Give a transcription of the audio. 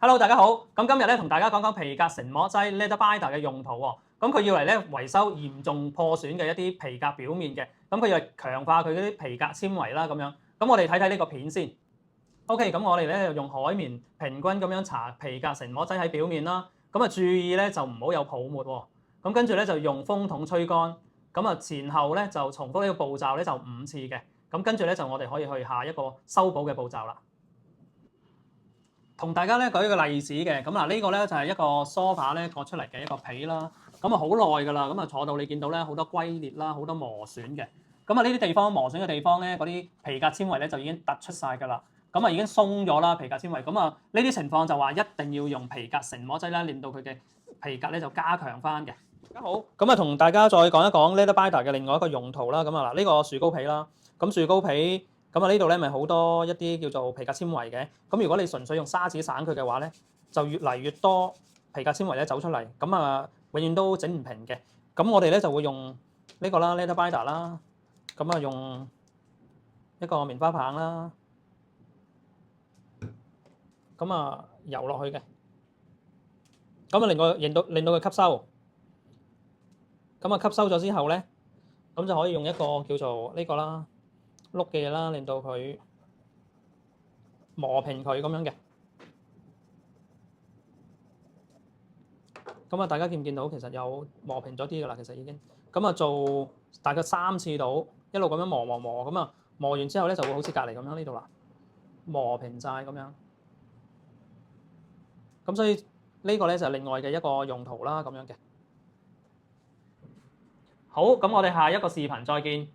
Hello，大家好。咁今日咧同大家講講皮革成膜劑 Leather Binder 嘅用途喎。咁佢要嚟咧維修嚴重破損嘅一啲皮革表面嘅。咁佢又強化佢嗰啲皮革纖維啦咁樣。咁我哋睇睇呢個片先。OK，咁我哋咧用海綿平均咁樣搽皮革成膜劑喺表面啦。咁啊注意咧就唔好有泡沫喎。咁跟住咧就用風筒吹乾。咁啊前後咧就重複呢個步驟咧就5次嘅。咁跟住咧就我哋可以去下一個修補嘅步驟啦。同大家咧舉一個例子嘅，咁嗱呢個咧就係一個梳化咧割出嚟嘅一個皮啦，咁啊好耐㗎啦，咁啊坐到你見到咧好多龜裂啦，好多磨損嘅，咁啊呢啲地方磨損嘅地方咧，嗰啲皮革纖維咧就已經突出晒㗎啦，咁啊已經鬆咗啦皮革纖維，咁啊呢啲情況就話一定要用皮革成膜劑啦，令到佢嘅皮革咧就加強翻嘅。大家好，咁啊同大家再講一講 Leather Binder 嘅另外一個用途啦，咁啊嗱呢個樹膏皮啦，咁樹膏皮。咁啊呢度咧咪好多一啲叫做皮革纖維嘅，咁如果你純粹用砂紙散佢嘅話咧，就越嚟越多皮革纖維咧走出嚟，咁啊永遠都整唔平嘅。咁我哋咧就會用呢個啦 Leather Binder 啦，咁啊用一個棉花棒啦，咁啊油落去嘅，咁啊令到佢吸收，咁啊吸收咗之後咧，咁就可以用一個叫做呢個啦。碌嘅嘢啦，令到佢磨平佢咁樣嘅。咁啊，大家見唔見到其實有磨平咗啲㗎啦？其實已經咁啊，做大概3次到，一路咁樣磨咁啊，磨完之後咧就會好似隔離咁樣呢度啦，磨平晒咁樣。咁所以呢個咧就係另外嘅一個用途啦，咁樣嘅。好，咁我哋下一個視頻再見。